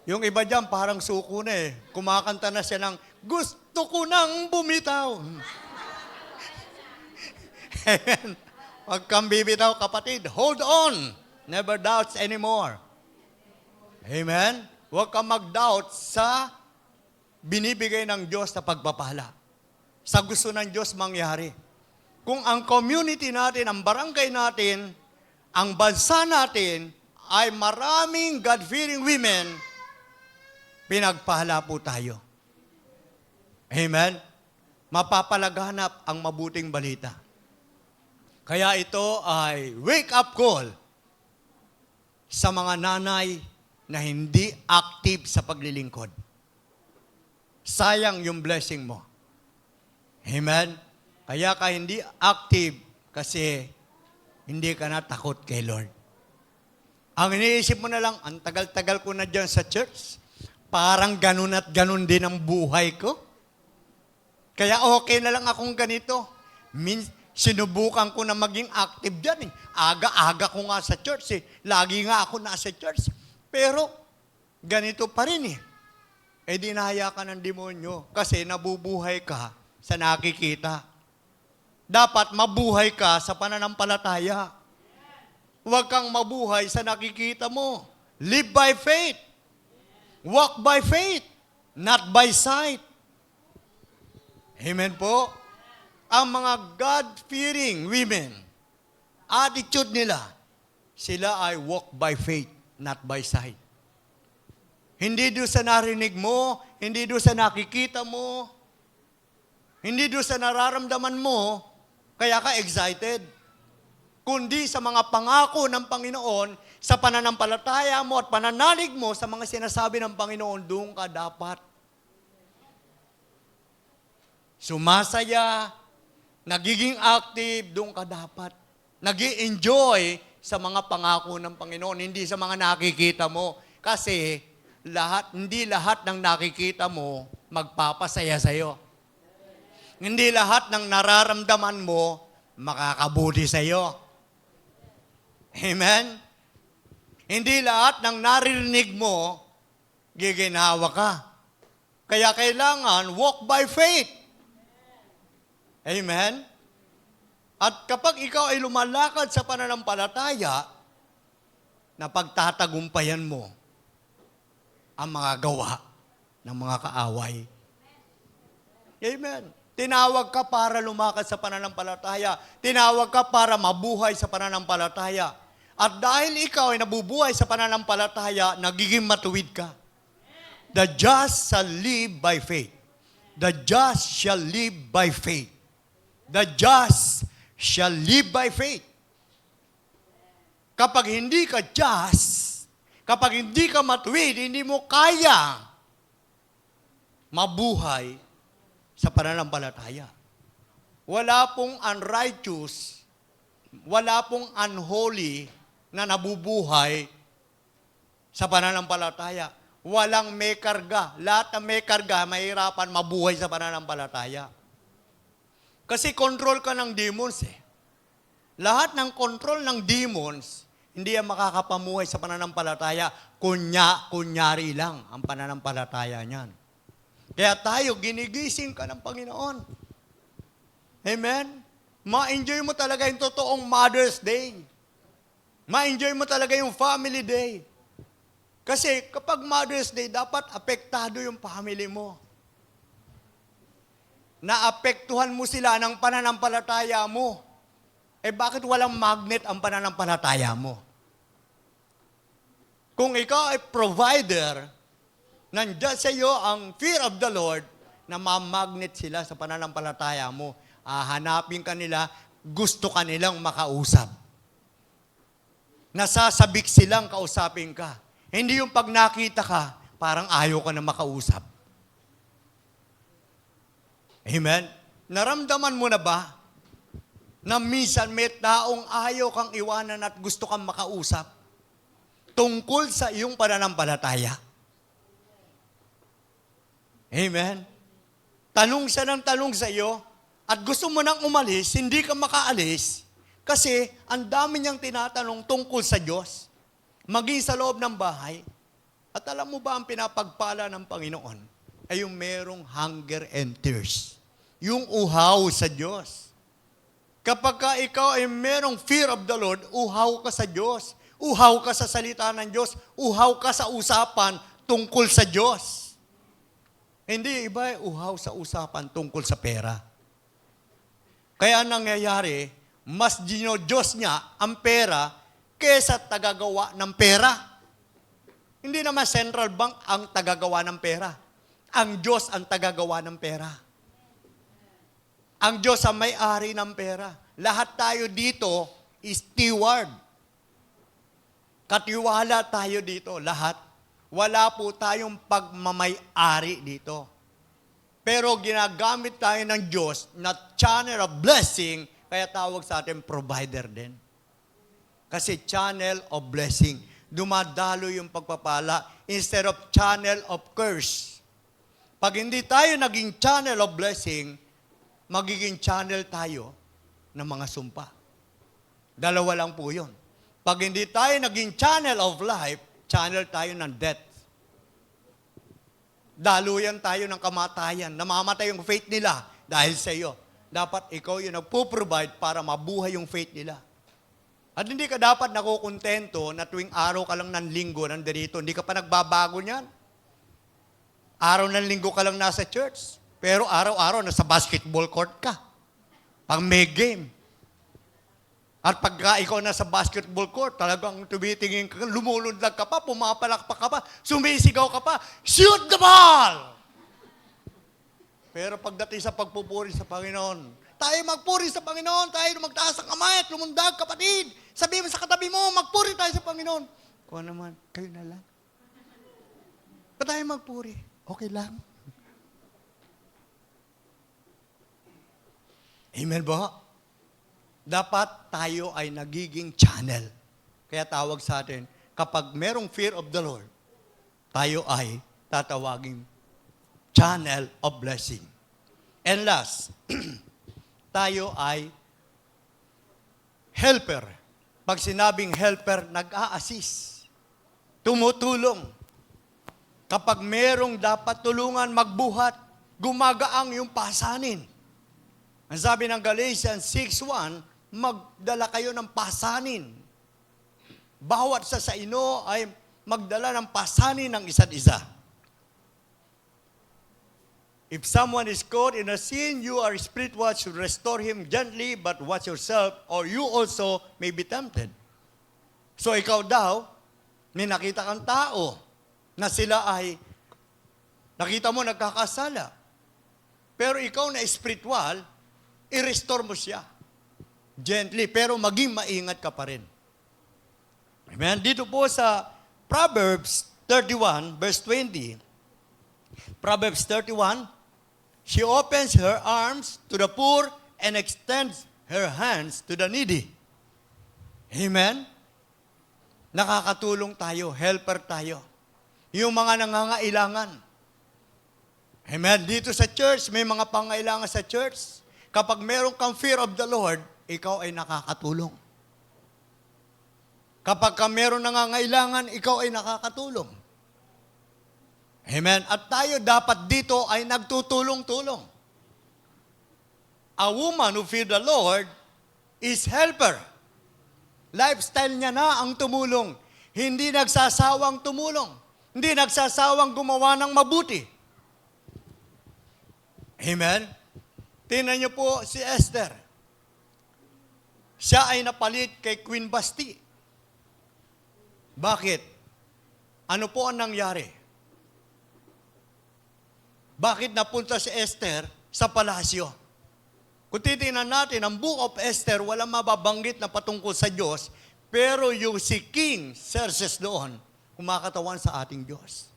Yung iba dyan, parang suko na eh. Kumakanta na siya ng, gusto ko nang bumitaw. Amen. Huwag kang bibitaw, kapatid. Hold on. Never doubts anymore. Amen. Huwag kang mag-doubt sa binibigay ng Diyos na pagpapala. Sa gusto ng Diyos mangyari. Kung ang community natin, ang barangay natin, ang bansa natin, ay maraming God-fearing women, pinagpala po tayo. Amen? Mapapalaganap ang mabuting balita. Kaya ito ay wake-up call sa mga nanay na hindi active sa paglilingkod. Sayang yung blessing mo. Amen? Kaya ka hindi active kasi hindi ka na takot kay Lord. Ang iniisip mo na lang, ang tagal-tagal ko na dyan sa church, parang ganun at ganun din ang buhay ko. Kaya okay na lang akong ganito. Sinubukan ko na maging active dyan. Aga-aga ko nga sa church. Lagi nga ako nasa church. Pero, ganito pa rin . Dinaya ka ng demonyo kasi nabubuhay ka sa nakikita. Dapat mabuhay ka sa pananampalataya. Huwag kang mabuhay sa nakikita mo. Live by faith. Walk by faith, not by sight. Amen po. Ang mga God-fearing women, attitude nila, sila ay walk by faith, not by sight. Hindi doon sa narinig mo, hindi doon sa nakikita mo, hindi doon sa nararamdaman mo, kaya ka excited. Kundi sa mga pangako ng Panginoon, sa pananampalataya mo at pananalig mo sa mga sinasabi ng Panginoon, doon ka dapat. Sumasaya, nagiging active, doon ka dapat. Nag-i-enjoy sa mga pangako ng Panginoon, hindi sa mga nakikita mo. Kasi hindi lahat ng nakikita mo magpapasaya sa'yo. Hindi lahat ng nararamdaman mo makakabuti sa'yo. Amen? Hindi lahat ng naririnig mo giginawa ka. Kaya kailangan walk by faith. Amen? At kapag ikaw ay lumalakad sa pananampalataya, napagtatagumpayan mo ang mga gawa ng mga kaaway. Amen. Tinawag ka para lumakad sa pananampalataya. Tinawag ka para mabuhay sa pananampalataya. At dahil ikaw ay nabubuhay sa pananampalataya, nagiging matuwid ka. The just shall live by faith. The just shall live by faith. The just shall live by faith. Kapag hindi ka just, kapag hindi ka matuwid, hindi mo kaya mabuhay sa pananampalataya. Wala pong unrighteous, wala pong unholy na nabubuhay sa pananampalataya. Walang may karga. Lahat na may karga, mahirapan mabuhay sa pananampalataya. Kasi control ka ng demons . Lahat ng control ng demons, hindi yan makakapamuhay sa pananampalataya. Kunyari lang ang pananampalataya niyan. Kaya tayo, ginigising ka ng Panginoon. Amen? Ma-enjoy mo talaga yung totoong Mother's Day. Ma-enjoy mo talaga yung Family Day. Kasi kapag Mother's Day, dapat apektado yung family mo. Naapektuhan mo sila ng pananampalataya mo. Bakit walang magnet ang pananampalataya mo? Kung ikaw ay provider, nandiyan sa iyo ang fear of the Lord na mamagnet sila sa pananampalataya mo. Hanapin ka nila, gusto ka nilang makausap. Nasasabik silang kausapin ka. Hindi yung pag nakita ka, parang ayaw ka na makausap. Amen? Naramdaman mo na ba na minsan may taong ayaw kang iwanan at gusto kang makausap tungkol sa iyong pananampalataya? Amen? Tanong siya ng tanong sa iyo at gusto mo nang umalis, hindi ka makaalis kasi ang dami niyang tinatanong tungkol sa Diyos, maging sa loob ng bahay. At alam mo ba ang pinapagpala ng Panginoon ay yung merong hunger and thirst, yung uhaw sa Diyos. Kapag ka ikaw ay merong fear of the Lord, uhaw ka sa Diyos, uhaw ka sa salita ng Diyos, uhaw ka sa usapan tungkol sa Diyos. Hindi iba ay uhaw sa usapan tungkol sa pera. Kaya nangyayari, mas Diyos niya ang pera kesa tagagawa ng pera. Hindi naman central bank ang tagagawa ng pera. Ang Diyos ang tagagawa ng pera. Ang Diyos ang may-ari ng pera. Lahat tayo dito is steward. Katiwala tayo dito, lahat. Wala po tayong pagmamay-ari dito. Pero ginagamit tayo ng Diyos na channel of blessing, kaya tawag sa atin provider din. Kasi channel of blessing. Dumadalo yung pagpapala instead of channel of curse. Pag hindi tayo naging channel of blessing, magiging channel tayo ng mga sumpa. Dalawa lang po yun. Pag hindi tayo naging channel of life, channel tayo ng death. Daluyan tayo ng kamatayan. Namamatay yung faith nila dahil sa iyo. Dapat ikaw yung nagpo-provide para mabuhay yung faith nila. At hindi ka dapat nakukontento na tuwing araw ka lang ng linggo nandirito. Hindi ka pa nagbabago niyan. Araw ng linggo ka lang nasa church. Pero araw-araw nasa basketball court ka. Pag may game. At pagka ikaw nasa basketball court, talagang tumitingin ka, lumulundag ka pa, pumapalakpak ka pa, sumisigaw ka pa, shoot the ball! Pero pagdating sa pagpupuri sa Panginoon, tayo magpuri sa Panginoon, tayo magtaas ang kamay at lumundag, kapatid. Sabi mo sa katabi mo, magpuri tayo sa Panginoon. Kung naman, kayo na lang. Ba't tayo magpuri? Okay lang. Amen ba? Dapat tayo ay nagiging channel. Kaya tawag sa atin, kapag merong fear of the Lord, tayo ay tatawaging channel of blessing. And last, tayo ay helper. Pag sinabing helper, nag-a-assist. Tumutulong. Kapag merong dapat tulungan, magbuhat, gumagaang yung pasanin. Ang sabi ng Galatians 6:1, magdala kayo ng pasanin. Bawat sa inyo ay magdala ng pasanin ng isa't isa. If someone is caught in a sin, you are spiritual, should restore him gently, but watch yourself, or you also may be tempted. So ikaw daw, may nakita kang tao na sila ay, nakita mo nagkakasala. Pero ikaw na spiritual, i-restore mo siya. Gently, pero maging maingat ka pa rin. Amen? Dito po sa Proverbs 31, verse 20. Proverbs 31, she opens her arms to the poor and extends her hands to the needy. Amen? Nakakatulong tayo, helper tayo. Yung mga nangangailangan. Amen? Dito sa church, may mga pangailangan sa church. Kapag meron kang fear of the Lord, ikaw ay nakakatulong. Kapag ka meron nangangailangan, ikaw ay nakakatulong. Amen? At tayo dapat dito ay nagtutulong-tulong. A woman who fear the Lord is helper. Lifestyle niya na ang tumulong. Hindi nagsasawang tumulong. Hindi nagsasawang gumawa ng mabuti. Amen? Tingnan niyo po si Esther. Siya ay napalit kay Queen Basti. Bakit? Ano po ang nangyari? Bakit napunta si Esther sa palasyo? Kung titingnan natin, ang Book of Esther, walang mababanggit na patungkol sa Diyos, pero yung si King Xerxes doon, kumakatawan sa ating Diyos.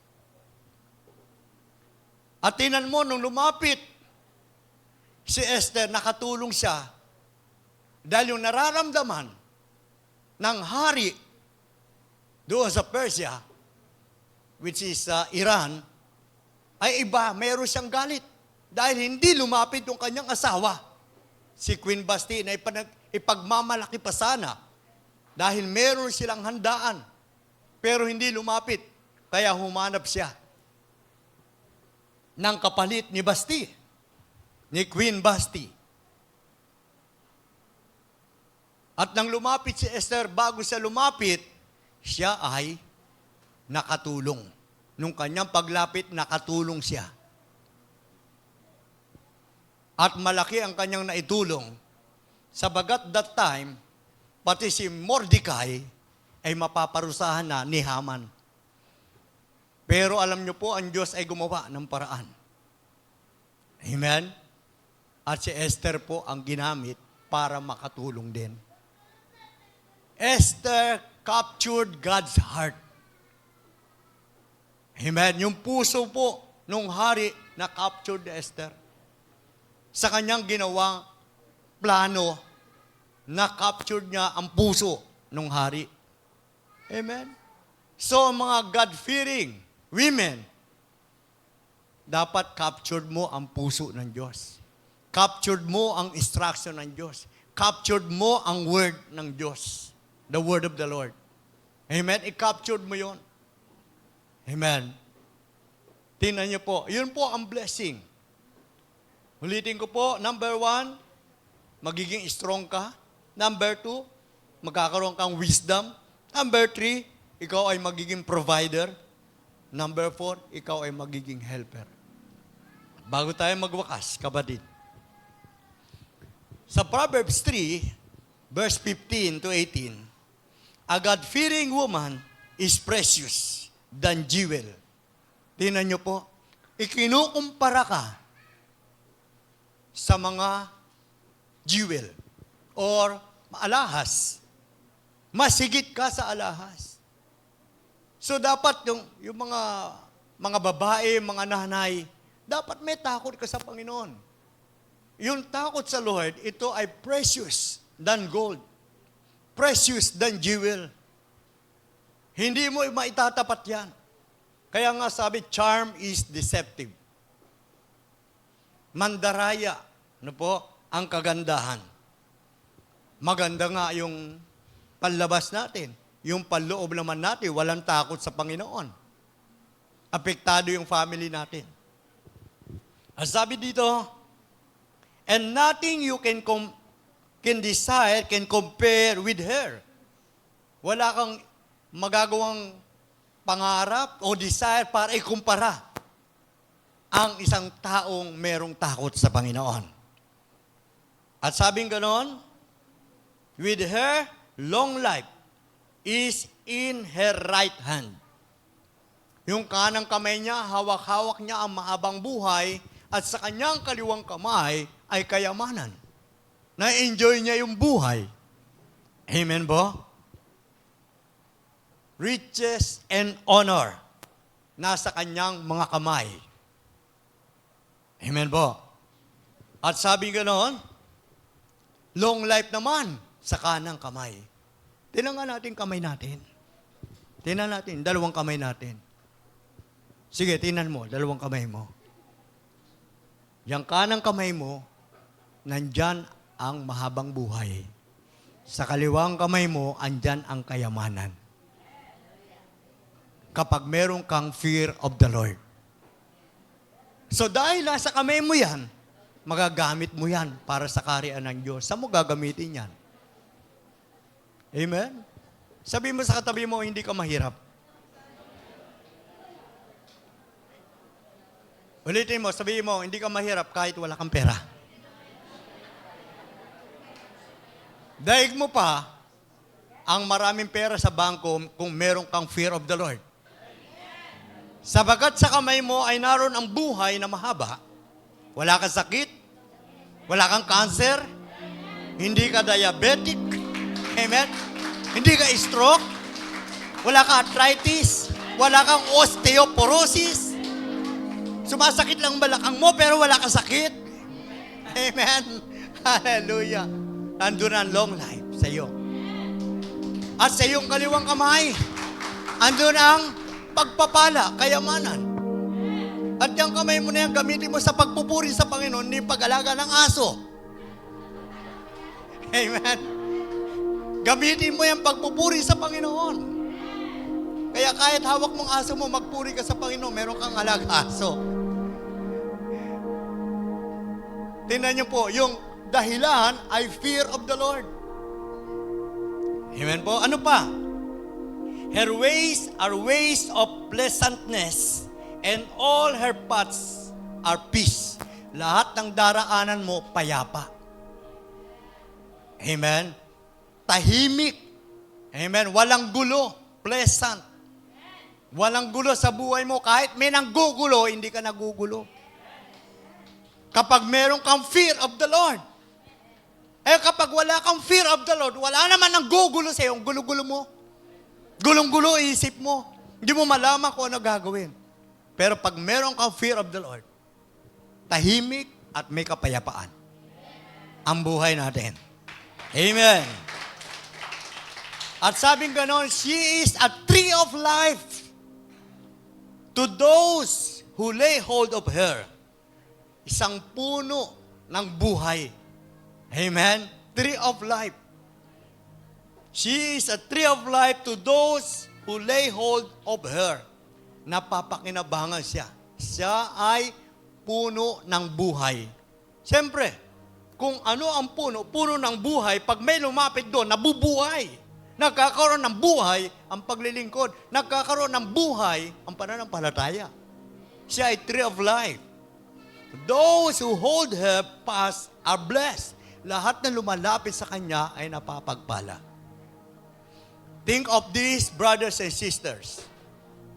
At tingnan mo, nung lumapit si Esther, nakatulong siya dahil yung nararamdaman ng hari doon sa Persia, which is Iran, ay iba, mayroon siyang galit. Dahil hindi lumapit yung kanyang asawa, si Queen Basti, na ipagmamalaki pa sana. Dahil meron silang handaan, pero hindi lumapit. Kaya humanap siya ng kapalit ni Basti. Ni Queen Basti. At nang lumapit si Esther, bago siya lumapit, siya ay nakatulong. Nung kanyang paglapit, nakatulong siya. At malaki ang kanyang naitulong. Sabagat that time, pati si Mordecai, ay mapaparusahan na ni Haman. Pero alam niyo po, ang Diyos ay gumawa ng paraan. Amen? At si Esther po ang ginamit para makatulong din. Esther captured God's heart. Amen? Yung puso po nung hari na captured Esther. Sa kanyang ginawang plano, na-captured niya ang puso nung hari. Amen? So, mga God-fearing women, dapat captured mo ang puso ng Diyos. Captured mo ang instruction ng Diyos. Captured mo ang word ng Diyos. The word of the Lord. Amen? I-captured mo yon. Amen? Tingnan niyo po. Yun po ang blessing. Ulitin ko po. Number 1, magiging strong ka. Number 2, magkakaroon kang wisdom. Number 3, ikaw ay magiging provider. Number 4, ikaw ay magiging helper. Bago tayo magwakas, kapatid. Sa Proverbs 3, verse 15 to 18, a God-fearing woman is precious than jewel. Tingnan niyo po, ikinukumpara ka sa mga jewel or alahas. Mas higit ka sa alahas. So dapat yung mga babae, mga nanay, dapat may takot ka sa Panginoon. Yung takot sa Lord, ito ay precious than gold. Precious than jewel. Hindi mo maitatapat yan. Kaya nga sabi, charm is deceptive. Mandaraya, ang kagandahan. Maganda nga yung panlabas natin. Yung panloob naman natin, walang takot sa Panginoon. Apektado yung family natin. Ang sabi dito, and nothing you can desire can compare with her. Wala kang magagawang pangarap o desire para ikumpara ang isang taong merong takot sa Panginoon. At sabing ganon, with her, long life is in her right hand. Yung kanang kamay niya, hawak-hawak niya ang mahabang buhay at sa kanyang kaliwang kamay ay kayamanan. Na-enjoy niya yung buhay. Amen po? Riches and honor nasa kanyang mga kamay. Amen po? At sabi ganoon, long life naman sa kanang kamay. Tingnan nga natin kamay natin. Tingnan natin, dalawang kamay natin. Sige, tingnan mo, dalawang kamay mo. Yang kanang kamay mo, nandyan ang mahabang buhay. Sa kaliwang kamay mo, andyan ang kayamanan. Kapag meron kang fear of the Lord. So dahil nasa kamay mo yan, magagamit mo yan para sa kaharian ng Diyos. Saan mo gagamitin yan? Amen? Sabi mo sa katabi mo, hindi ka mahirap. Ulitin mo, sabihin mo, hindi ka mahirap kahit wala kang pera. Daig mo pa ang maraming pera sa bangko kung meron kang fear of the Lord. Sabagat sa kamay mo ay naroon ang buhay na mahaba, wala kang sakit, wala kang cancer, hindi ka diabetic, amen? Hindi ka stroke, wala kang arthritis, wala kang osteoporosis, sumasakit lang balakang mo pero wala kang sakit. Amen? Hallelujah. Nandun ang long life sa iyo. At sa iyong kaliwang kamay, andun ang pagpapala, kayamanan. At yung kamay mo na yan, gamitin mo sa pagpupuri sa Panginoon, hindi pag-alaga ng aso. Amen? Gamitin mo yung pagpupuri sa Panginoon. Kaya kahit hawak mong aso mo, magpuri ka sa Panginoon, meron kang alaga aso. Tingnan niyo po, yung dahilan ay fear of the Lord. Amen po? Ano pa? Her ways are ways of pleasantness, and all her paths are peace. Lahat ng daraanan mo, payapa. Amen? Tahimik. Amen. Walang gulo. Pleasant. Walang gulo sa buhay mo. Kahit may nanggugulo, hindi ka nagugulo. Kapag meron kang fear of the Lord. Eh kapag wala kang fear of the Lord, wala naman nanggugulo sa iyo. Gulo-gulo mo. Gulong-gulo isip mo. Hindi mo malaman kung ano gagawin. Pero pag meron kang fear of the Lord, tahimik at may kapayapaan ang buhay natin. Amen. At sabing ganon, she is a tree of life to those who lay hold of her. Isang puno ng buhay. Amen? Tree of life. She is a tree of life to those who lay hold of her. Napapakinabangan siya. Siya ay puno ng buhay. Siyempre, kung ano ang puno ng buhay, pag may lumapit doon, nabubuhay. Nagkakaroon ng buhay ang paglilingkod. Nagkakaroon ng buhay ang pananampalataya. Siya ay tree of life. Those who hold her fast are blessed. Lahat na lumalapit sa kanya ay napapagpala. Think of these, brothers and sisters.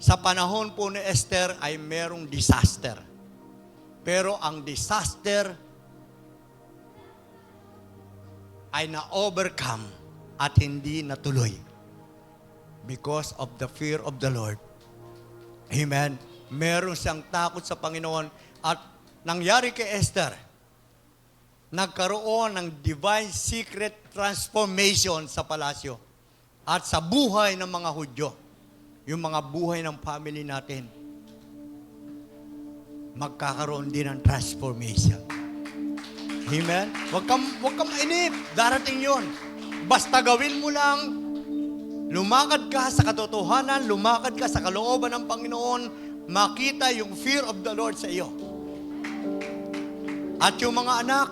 Sa panahon po ni Esther ay merong disaster. Pero ang disaster ay na-overcome at hindi natuloy because of the fear of the Lord. Amen. Meron siyang takot sa Panginoon at nangyari kay Esther, nagkaroon ng divine secret transformation sa palasyo at sa buhay ng mga Hudyo, yung mga buhay ng family natin, magkakaroon din ng transformation. Amen? Huwag kang mainip. Darating yon. Basta gawin mo lang, lumakad ka sa katotohanan, lumakad ka sa kalooban ng Panginoon, makita yung fear of the Lord sa iyo. At yung mga anak,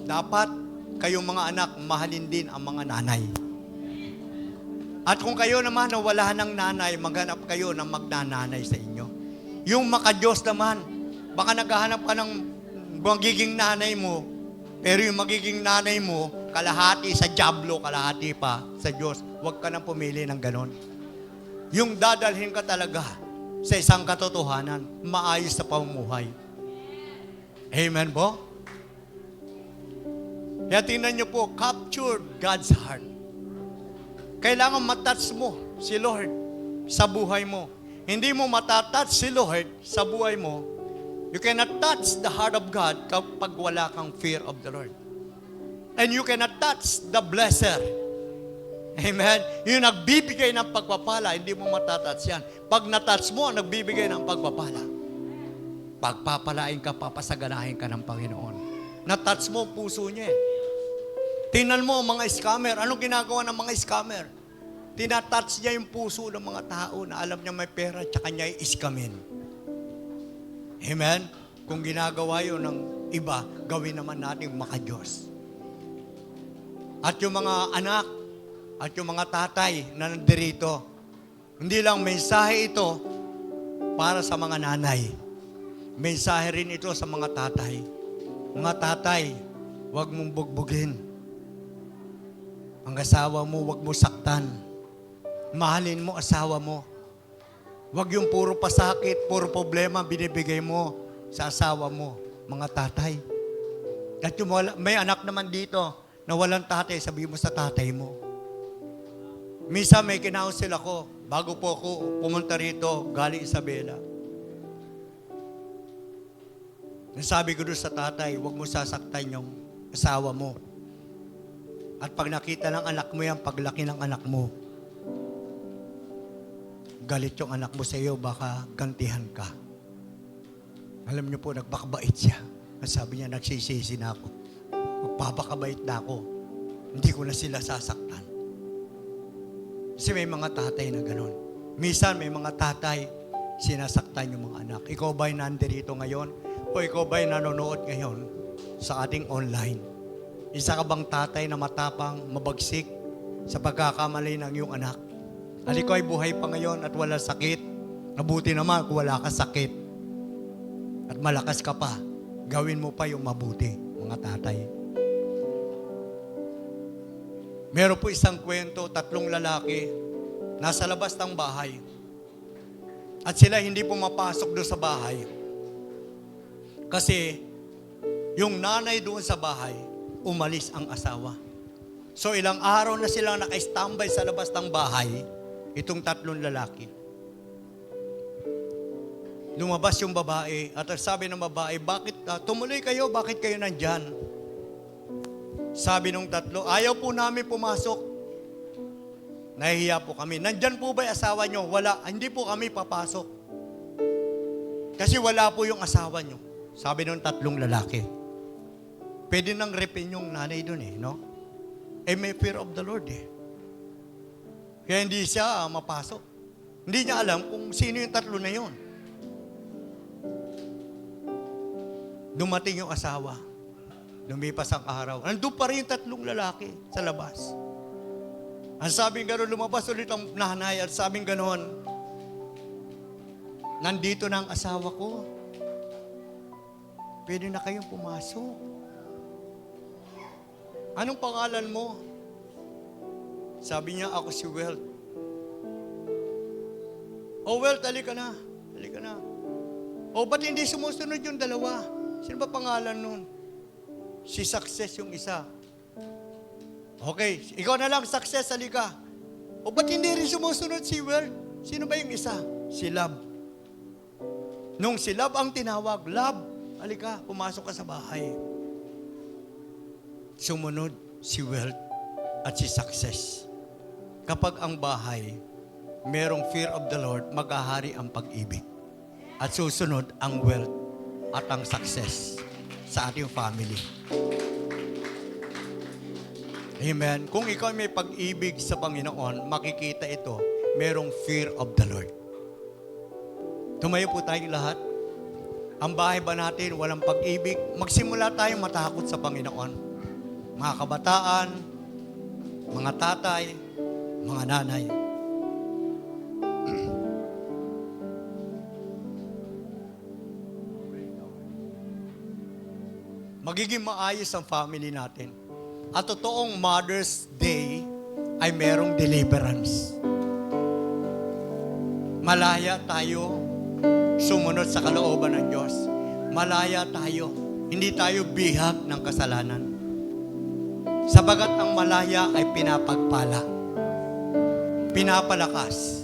dapat kayong mga anak, mahalin din ang mga nanay. At kung kayo naman na wala ng nanay, maghanap kayo ng magnananay sa inyo. Yung makadiyos naman, baka naghahanap ka ng magiging nanay mo, pero yung magiging nanay mo, kalahati sa dyablo, kalahati pa sa Diyos. Huwag ka nang pumili ng ganon. Yung dadalhin ka talaga sa isang katotohanan, maayos sa pamumuhay. Amen po? Kaya tingnan nyo po, capture God's heart. Kailangan matouch mo si Lord sa buhay mo. Hindi mo matatouch si Lord sa buhay mo. You cannot touch the heart of God kapag wala kang fear of the Lord. And you cannot touch the blesser. Amen? Yung nagbibigay ng pagpapala, hindi mo matatouch yan. Pag natouch mo, nagbibigay ng pagpapala. Pagpapalain ka, papasaganahin ka ng Panginoon. Natouch mo puso niya. Tingnan mo ang mga scammer. Anong ginagawa ng mga scammer? Tinatouch niya yung puso ng mga tao na alam niya may pera tsaka niya i-scamin. Amen? Kung ginagawa yun ng iba, gawin naman natin makadiyos. At yung mga anak, at yung mga tatay na nandirito, hindi lang mensahe ito para sa mga nanay. Mensahe rin ito sa mga tatay. Mga tatay, huwag mong bugbugin. Ang asawa mo, huwag mo saktan. Mahalin mo asawa mo. Huwag yung puro pasakit, puro problema binibigay mo sa asawa mo, mga tatay. At yung may anak naman dito na walang tatay, sabihin mo sa tatay mo. Minsan may kinausil ako, bago po ako pumunta rito, galing Isabela. Nasabi ko doon sa tatay, huwag mo sasaktan yung asawa mo. At pag nakita ng anak mo yan, paglaki ng anak mo, galit yung anak mo sa iyo, baka gantihan ka. Alam niyo po, nagbakabait siya. Sabi niya, nagsisisi na ako. Magpapakabait na ako. Hindi ko na sila sasaktan. Kasi may mga tatay na gano'n. Minsan may mga tatay, sinasaktan yung mga anak. Ikaw ba'y nandirito ngayon? O ikaw ba'y nanonood ngayon sa ating online? Isa ka bang tatay na matapang, mabagsik sa pagkakamali ng iyong anak? Ikaw ay buhay pa ngayon at wala sakit. Mabuti naman kung wala ka sakit. At malakas ka pa. Gawin mo pa yung mabuti, mga tatay. Meron po isang kwento, 3 lalaki, nasa labas ng bahay. At sila hindi pumapasok doon sa bahay. Kasi, yung nanay doon sa bahay, umalis ang asawa. So, ilang araw na silang naka-standby sa labas ng bahay, itong 3 lalaki. Lumabas yung babae, at sabi ng babae, bakit, tumuloy kayo, bakit kayo nandyan? Sabi nung 3, ayaw po namin pumasok. Nahihiya po kami. Nandyan po ba yung asawa nyo? Wala, hindi po kami papasok. Kasi wala po yung asawa nyo. Sabi nung 3 lalaki. Pwede nang repin yung nanay dun no? May fear of the Lord Kaya hindi siya mapasok. Hindi niya alam kung sino yung 3 na yun. Dumating yung asawa. Lumipas ang araw. Nandun pa rin yung 3 lalaki sa labas. Ang sabing gano'n, lumabas ulit ang nanay at sabing gano'n, nandito na ang asawa ko. Pwede na kayong pumasok. Anong pangalan mo? Sabi niya, ako si Welt. Oh, Welt, halika na. Halika na. Oh, ba't hindi sumusunod yung dalawa? Sino ba pangalan nun? Si Success yung isa. Okay, ikaw na lang, Success, halika. O ba't hindi rin sumusunod si Welt? Sino ba yung isa? Si Love. Nung si Love ang tinawag, Love, halika, pumasok ka sa bahay. Sumunod si Welt at si Success. Kapag ang bahay, merong fear of the Lord, maghahari ang pag-ibig. At susunod ang wealth at ang success sa ating family. Amen. Kung ikaw may pag-ibig sa Panginoon, makikita ito, merong fear of the Lord. Tumayo po tayong lahat. Ang bahay ba natin, walang pag-ibig? Magsimula tayong matakot sa Panginoon. Mga kabataan, mga tatay, mga nanay. Magiging maayos ang family natin. At totoong Mother's Day ay merong deliverance. Malaya tayo sumunod sa kalooban ng Diyos. Malaya tayo. Hindi tayo bihag ng kasalanan. Sabagat ang malaya ay pinapagpala. Pinapalakas.